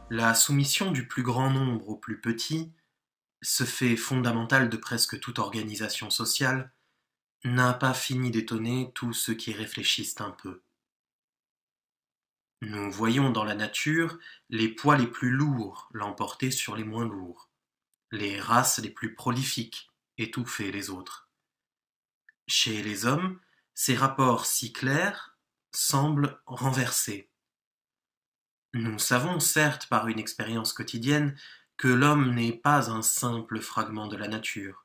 La soumission du plus grand nombre au plus petit, ce fait fondamental de presque toute organisation sociale, n'a pas fini d'étonner tous ceux qui réfléchissent un peu. Nous voyons dans la nature les poids les plus lourds l'emporter sur les moins lourds, les races les plus prolifiques étouffer les autres. Chez les hommes, ces rapports si clairs semblent renversés. Nous savons certes par une expérience quotidienne que l'homme n'est pas un simple fragment de la nature,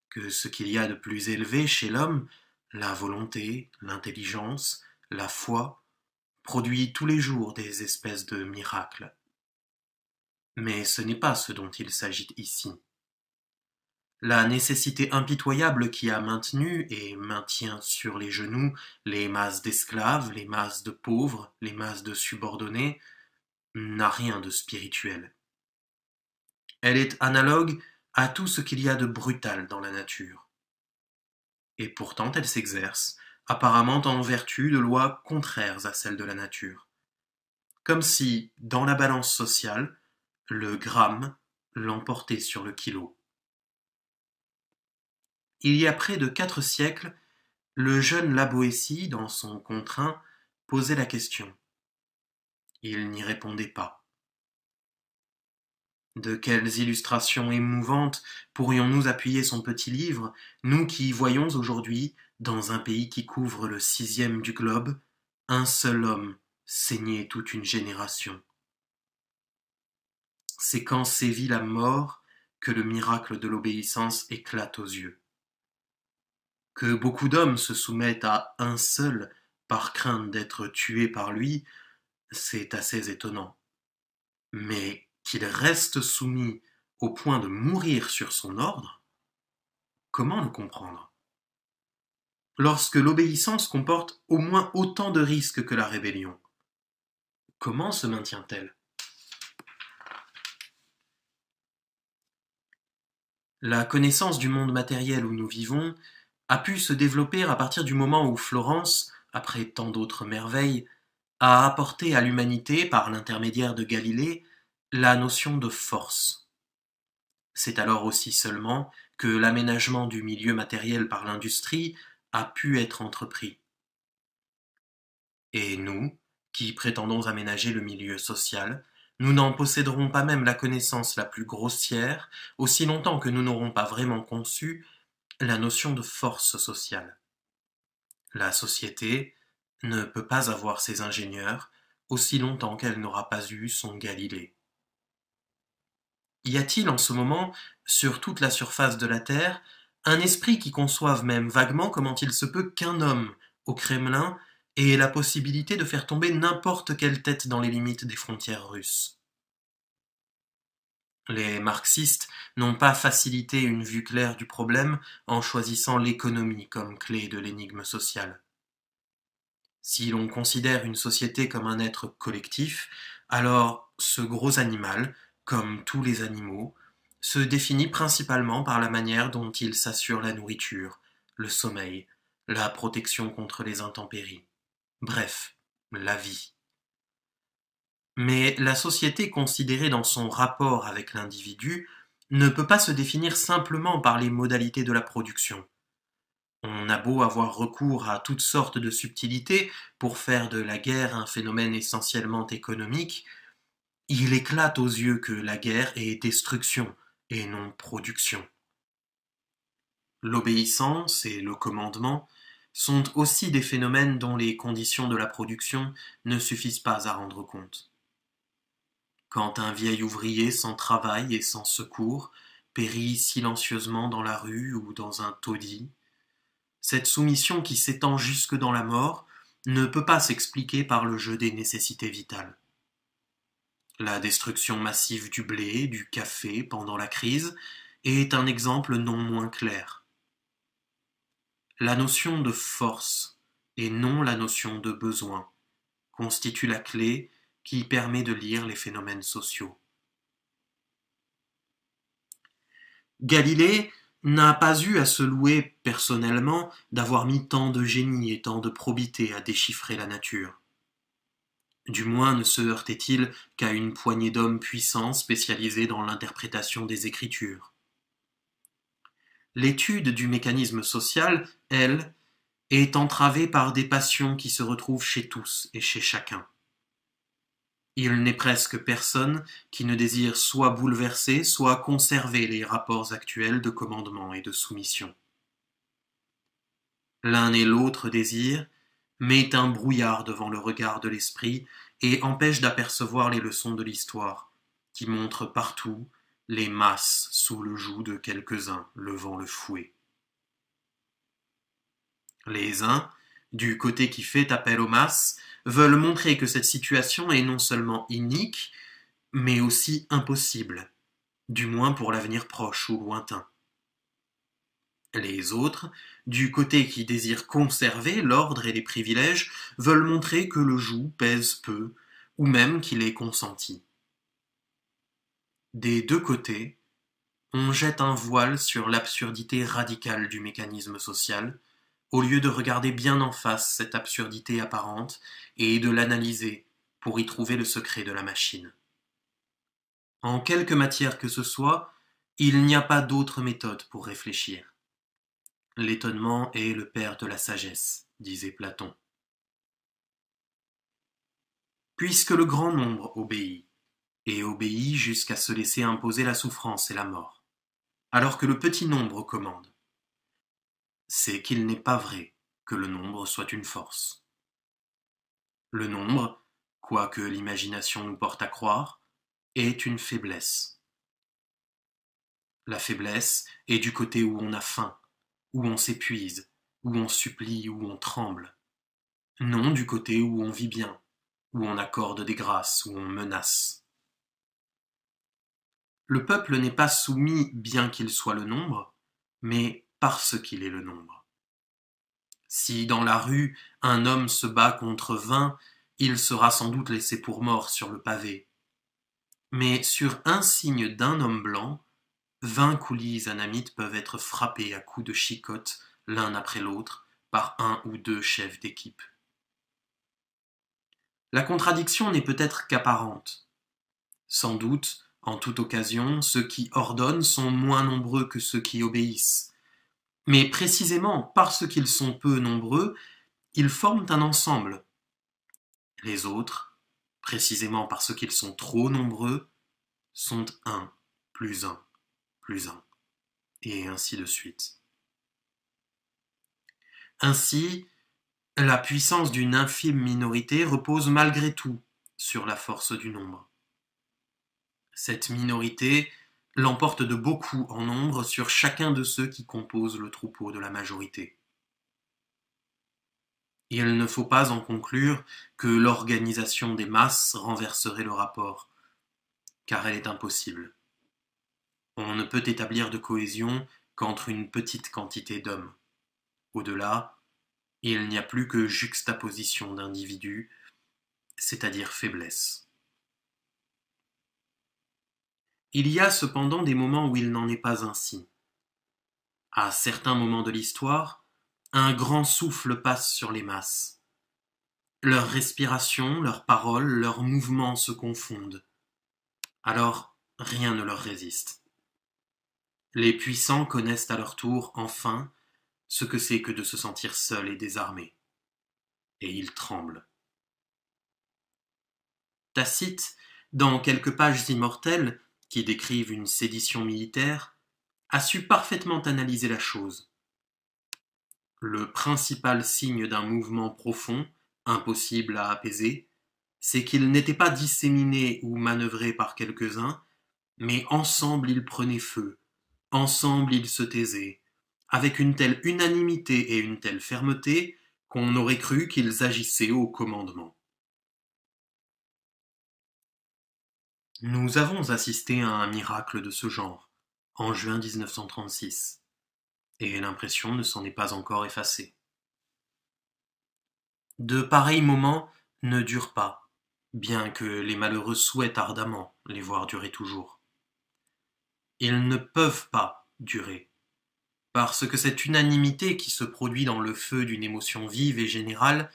que ce qu'il y a de plus élevé chez l'homme, la volonté, l'intelligence, la foi, produit tous les jours des espèces de miracles. Mais ce n'est pas ce dont il s'agit ici. La nécessité impitoyable qui a maintenu et maintient sur les genoux les masses d'esclaves, les masses de pauvres, les masses de subordonnés, n'a rien de spirituel. Elle est analogue à tout ce qu'il y a de brutal dans la nature. Et pourtant elle s'exerce, apparemment en vertu de lois contraires à celles de la nature. Comme si, dans la balance sociale, le gramme l'emportait sur le kilo. Il y a près de 4 siècles, le jeune La Boétie, dans son contraint, posait la question. Il n'y répondait pas. De quelles illustrations émouvantes pourrions-nous appuyer son petit livre, nous qui voyons aujourd'hui, dans un pays qui couvre le 6e du globe, un seul homme saigner toute une génération. C'est quand sévit la mort que le miracle de l'obéissance éclate aux yeux. Que beaucoup d'hommes se soumettent à un seul par crainte d'être tués par lui, c'est assez étonnant. Mais qu'il reste soumis au point de mourir sur son ordre, comment le comprendre? Lorsque l'obéissance comporte au moins autant de risques que la rébellion, comment se maintient-elle? La connaissance du monde matériel où nous vivons a pu se développer à partir du moment où Florence, après tant d'autres merveilles, a apporté à l'humanité, par l'intermédiaire de Galilée, la notion de force. C'est alors aussi seulement que l'aménagement du milieu matériel par l'industrie a pu être entrepris. Et nous, qui prétendons aménager le milieu social, nous n'en posséderons pas même la connaissance la plus grossière, aussi longtemps que nous n'aurons pas vraiment conçu la notion de force sociale. La société ne peut pas avoir ses ingénieurs aussi longtemps qu'elle n'aura pas eu son Galilée. Y a-t-il en ce moment, sur toute la surface de la Terre, un esprit qui conçoive même vaguement comment il se peut qu'un homme, au Kremlin, ait la possibilité de faire tomber n'importe quelle tête dans les limites des frontières russes? Les marxistes n'ont pas facilité une vue claire du problème en choisissant l'économie comme clé de l'énigme sociale. Si l'on considère une société comme un être collectif, alors ce gros animal, comme tous les animaux, se définit principalement par la manière dont il s'assure la nourriture, le sommeil, la protection contre les intempéries. Bref, la vie. Mais la société considérée dans son rapport avec l'individu ne peut pas se définir simplement par les modalités de la production. On a beau avoir recours à toutes sortes de subtilités pour faire de la guerre un phénomène essentiellement économique, il éclate aux yeux que la guerre est destruction et non production. L'obéissance et le commandement sont aussi des phénomènes dont les conditions de la production ne suffisent pas à rendre compte. Quand un vieil ouvrier sans travail et sans secours périt silencieusement dans la rue ou dans un taudis, cette soumission qui s'étend jusque dans la mort ne peut pas s'expliquer par le jeu des nécessités vitales. La destruction massive du blé, du café pendant la crise est un exemple non moins clair. La notion de force, et non la notion de besoin, constitue la clé qui permet de lire les phénomènes sociaux. Galilée n'a pas eu à se louer personnellement d'avoir mis tant de génie et tant de probité à déchiffrer la nature. Du moins ne se heurtait-il qu'à une poignée d'hommes puissants spécialisés dans l'interprétation des Écritures. L'étude du mécanisme social, elle, est entravée par des passions qui se retrouvent chez tous et chez chacun. Il n'est presque personne qui ne désire soit bouleverser, soit conserver les rapports actuels de commandement et de soumission. L'un et l'autre désir met un brouillard devant le regard de l'esprit et empêche d'apercevoir les leçons de l'histoire, qui montrent partout les masses sous le joug de quelques-uns levant le fouet. Les uns, du côté qui fait appel aux masses, veulent montrer que cette situation est non seulement inique, mais aussi impossible, du moins pour l'avenir proche ou lointain. Les autres, du côté qui désire conserver l'ordre et les privilèges, veulent montrer que le joug pèse peu, ou même qu'il est consenti. Des deux côtés, on jette un voile sur l'absurdité radicale du mécanisme social, au lieu de regarder bien en face cette absurdité apparente et de l'analyser pour y trouver le secret de la machine. En quelque matière que ce soit, il n'y a pas d'autre méthode pour réfléchir. L'étonnement est le père de la sagesse, disait Platon. Puisque le grand nombre obéit, et obéit jusqu'à se laisser imposer la souffrance et la mort, alors que le petit nombre commande, c'est qu'il n'est pas vrai que le nombre soit une force. Le nombre, quoique l'imagination nous porte à croire, est une faiblesse. La faiblesse est du côté où on a faim, où on s'épuise, où on supplie, où on tremble. Non du côté où on vit bien, où on accorde des grâces, où on menace. Le peuple n'est pas soumis bien qu'il soit le nombre, mais parce qu'il est le nombre. Si dans la rue un homme se bat contre 20, il sera sans doute laissé pour mort sur le pavé. Mais sur un signe d'un homme blanc, 20 coulis anamites peuvent être frappés à coups de chicotte l'un après l'autre par un ou deux chefs d'équipe. La contradiction n'est peut-être qu'apparente. Sans doute, en toute occasion, ceux qui ordonnent sont moins nombreux que ceux qui obéissent. Mais précisément parce qu'ils sont peu nombreux, ils forment un ensemble. Les autres, précisément parce qu'ils sont trop nombreux, sont un, plus un, plus un, et ainsi de suite. Ainsi, la puissance d'une infime minorité repose malgré tout sur la force du nombre. Cette minorité l'emporte de beaucoup en nombre sur chacun de ceux qui composent le troupeau de la majorité. Il ne faut pas en conclure que l'organisation des masses renverserait le rapport, car elle est impossible. On ne peut établir de cohésion qu'entre une petite quantité d'hommes. Au-delà, il n'y a plus que juxtaposition d'individus, c'est-à-dire faiblesse. Il y a cependant des moments où il n'en est pas ainsi. À certains moments de l'histoire, un grand souffle passe sur les masses. Leurs respirations, leurs paroles, leurs mouvements se confondent. Alors, rien ne leur résiste. Les puissants connaissent à leur tour, enfin, ce que c'est que de se sentir seuls et désarmés. Et ils tremblent. Tacite, dans quelques pages immortelles qui décrivent une sédition militaire, a su parfaitement analyser la chose. Le principal signe d'un mouvement profond, impossible à apaiser, c'est qu'il n'était pas disséminé ou manœuvré par quelques-uns, mais ensemble ils prenaient feu, ensemble ils se taisaient, avec une telle unanimité et une telle fermeté qu'on aurait cru qu'ils agissaient au commandement. Nous avons assisté à un miracle de ce genre, en juin 1936, et l'impression ne s'en est pas encore effacée. De pareils moments ne durent pas, bien que les malheureux souhaitent ardemment les voir durer toujours. Ils ne peuvent pas durer, parce que cette unanimité qui se produit dans le feu d'une émotion vive et générale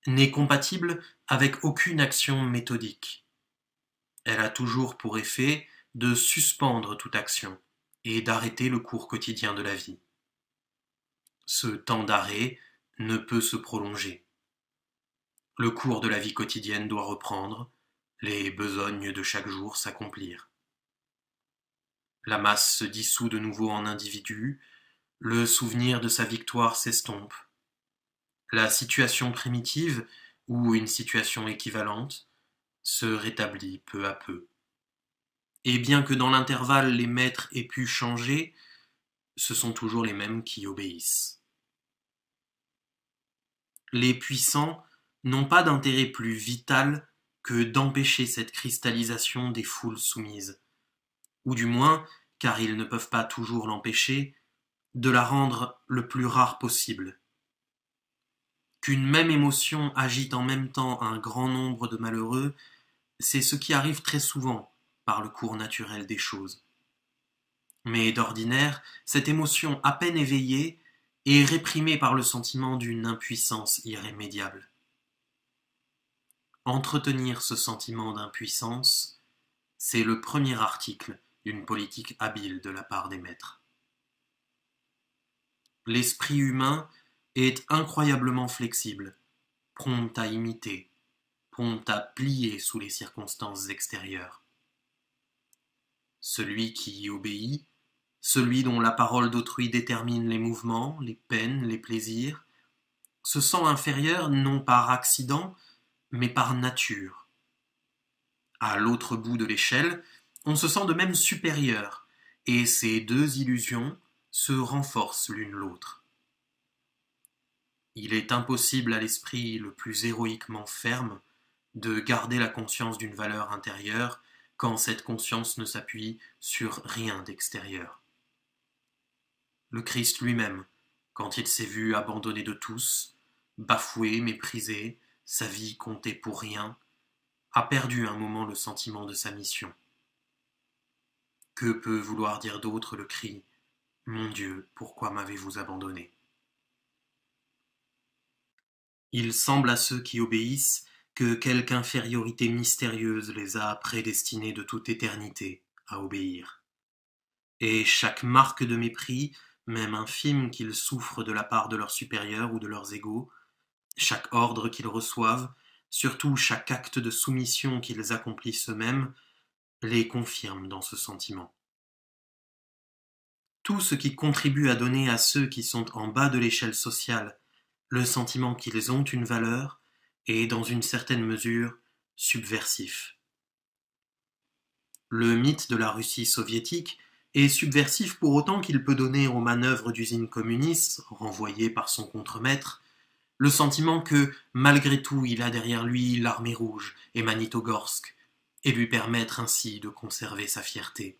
n'est compatible avec aucune action méthodique. Elle a toujours pour effet de suspendre toute action et d'arrêter le cours quotidien de la vie. Ce temps d'arrêt ne peut se prolonger. Le cours de la vie quotidienne doit reprendre, les besognes de chaque jour s'accomplir. La masse se dissout de nouveau en individus, le souvenir de sa victoire s'estompe. La situation primitive, ou une situation équivalente, se rétablit peu à peu. Et bien que dans l'intervalle les maîtres aient pu changer, ce sont toujours les mêmes qui obéissent. Les puissants n'ont pas d'intérêt plus vital que d'empêcher cette cristallisation des foules soumises, ou du moins, car ils ne peuvent pas toujours l'empêcher, de la rendre le plus rare possible. Qu'une même émotion agite en même temps un grand nombre de malheureux, c'est ce qui arrive très souvent par le cours naturel des choses. Mais d'ordinaire, cette émotion à peine éveillée est réprimée par le sentiment d'une impuissance irrémédiable. Entretenir ce sentiment d'impuissance, c'est le premier article d'une politique habile de la part des maîtres. L'esprit humain est incroyablement flexible, prompt à imiter, prompt à plier sous les circonstances extérieures. Celui qui y obéit, celui dont la parole d'autrui détermine les mouvements, les peines, les plaisirs, se sent inférieur non par accident, mais par nature. À l'autre bout de l'échelle, on se sent de même supérieur, et ces deux illusions se renforcent l'une l'autre. Il est impossible à l'esprit le plus héroïquement ferme de garder la conscience d'une valeur intérieure quand cette conscience ne s'appuie sur rien d'extérieur. Le Christ lui-même, quand il s'est vu abandonné de tous, bafoué, méprisé, sa vie comptée pour rien, a perdu un moment le sentiment de sa mission. Que peut vouloir dire d'autre le cri « Mon Dieu, pourquoi m'avez-vous abandonné ?» Il semble à ceux qui obéissent que quelque infériorité mystérieuse les a prédestinés de toute éternité à obéir. Et chaque marque de mépris, même infime qu'ils souffrent de la part de leurs supérieurs ou de leurs égaux, chaque ordre qu'ils reçoivent, surtout chaque acte de soumission qu'ils accomplissent eux-mêmes, les confirme dans ce sentiment. Tout ce qui contribue à donner à ceux qui sont en bas de l'échelle sociale le sentiment qu'ils ont une valeur est, dans une certaine mesure, subversif. Le mythe de la Russie soviétique est subversif pour autant qu'il peut donner aux manœuvres d'usines communistes, renvoyées par son contremaître, le sentiment que, malgré tout, il a derrière lui l'armée rouge et Magnitogorsk, et lui permettre ainsi de conserver sa fierté.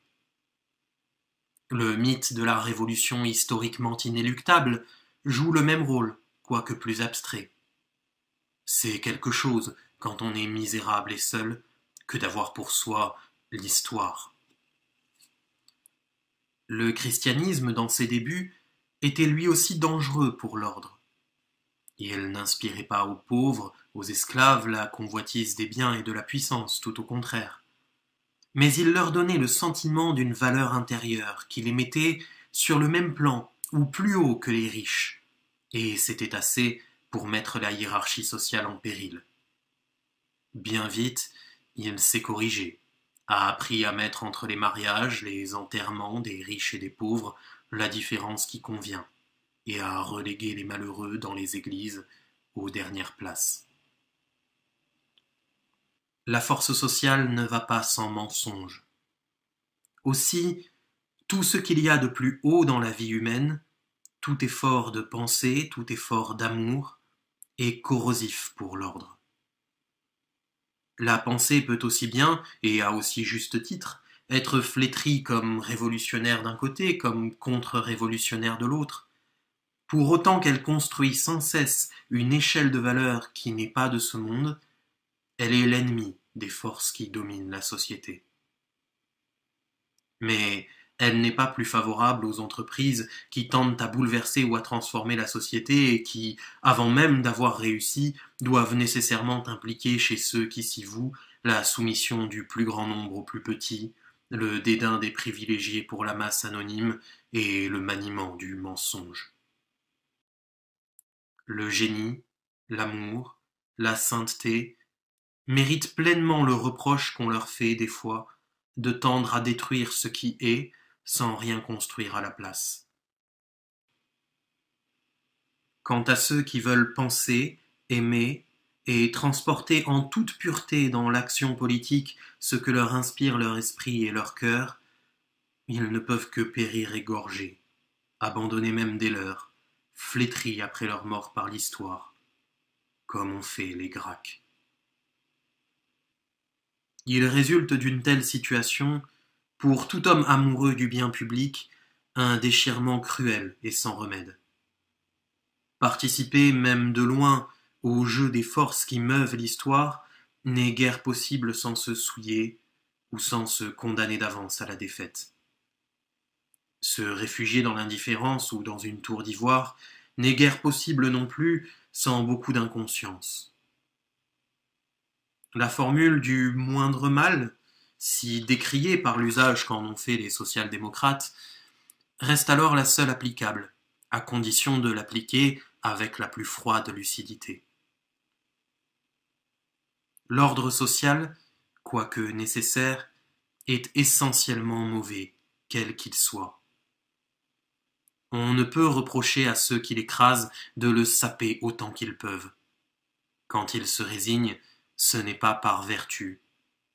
Le mythe de la révolution historiquement inéluctable joue le même rôle, quoique plus abstrait. C'est quelque chose, quand on est misérable et seul, que d'avoir pour soi l'histoire. Le christianisme, dans ses débuts, était lui aussi dangereux pour l'ordre. Il n'inspirait pas aux pauvres, aux esclaves, la convoitise des biens et de la puissance, tout au contraire. Mais il leur donnait le sentiment d'une valeur intérieure qui les mettait sur le même plan ou plus haut que les riches, et c'était assez pour mettre la hiérarchie sociale en péril. Bien vite, il s'est corrigé, a appris à mettre entre les mariages, les enterrements des riches et des pauvres, la différence qui convient, et à reléguer les malheureux dans les églises aux dernières places. La force sociale ne va pas sans mensonge. Aussi, tout ce qu'il y a de plus haut dans la vie humaine, tout effort de pensée, tout effort d'amour, est corrosif pour l'ordre. La pensée peut aussi bien, et à aussi juste titre, être flétrie comme révolutionnaire d'un côté, comme contre-révolutionnaire de l'autre, pour autant qu'elle construit sans cesse une échelle de valeurs qui n'est pas de ce monde, elle est l'ennemi des forces qui dominent la société. Mais Elle n'est pas plus favorable aux entreprises qui tendent à bouleverser ou à transformer la société et qui, avant même d'avoir réussi, doivent nécessairement impliquer chez ceux qui s'y vouent la soumission du plus grand nombre au plus petit, le dédain des privilégiés pour la masse anonyme et le maniement du mensonge. Le génie, l'amour, la sainteté méritent pleinement le reproche qu'on leur fait des fois de tendre à détruire ce qui est sans rien construire à la place. Quant à ceux qui veulent penser, aimer et transporter en toute pureté dans l'action politique ce que leur inspire leur esprit et leur cœur, ils ne peuvent que périr égorgés, abandonnés même dès leurs, flétris après leur mort par l'histoire, comme ont fait les Gracques. Il résulte d'une telle situation, pour tout homme amoureux du bien public, un déchirement cruel et sans remède. Participer, même de loin, au jeu des forces qui meuvent l'histoire n'est guère possible sans se souiller ou sans se condamner d'avance à la défaite. Se réfugier dans l'indifférence ou dans une tour d'ivoire n'est guère possible non plus sans beaucoup d'inconscience. La formule du moindre mal, si décriée par l'usage qu'en ont fait les social-démocrates, reste alors la seule applicable, à condition de l'appliquer avec la plus froide lucidité. L'ordre social, quoique nécessaire, est essentiellement mauvais, quel qu'il soit. On ne peut reprocher à ceux qui l'écrasent de le saper autant qu'ils peuvent. Quand ils se résignent, ce n'est pas par vertu,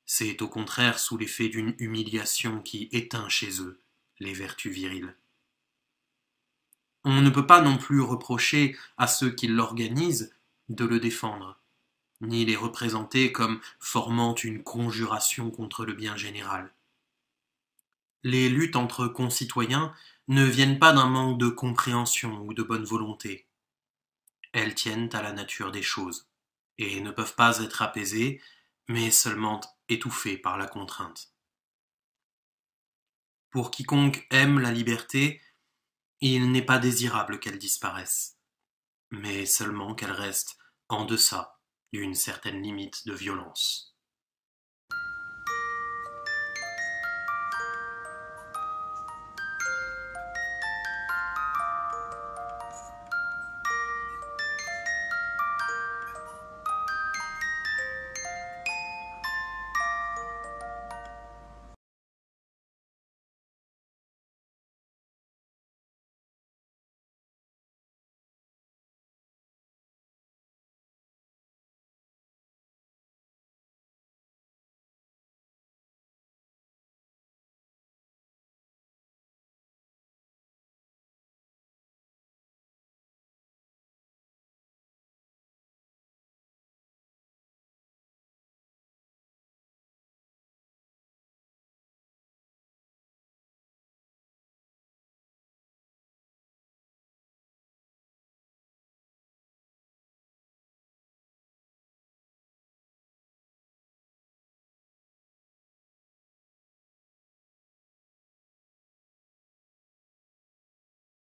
c'est au contraire sous l'effet d'une humiliation qui éteint chez eux les vertus viriles. On ne peut pas non plus reprocher à ceux qui l'organisent de le défendre, ni les représenter comme formant une conjuration contre le bien général. Les luttes entre concitoyens ne viennent pas d'un manque de compréhension ou de bonne volonté. Elles tiennent à la nature des choses, et ne peuvent pas être apaisées, mais seulement étouffées par la contrainte. Pour quiconque aime la liberté, il n'est pas désirable qu'elle disparaisse, mais seulement qu'elle reste en deçà d'une certaine limite de violence.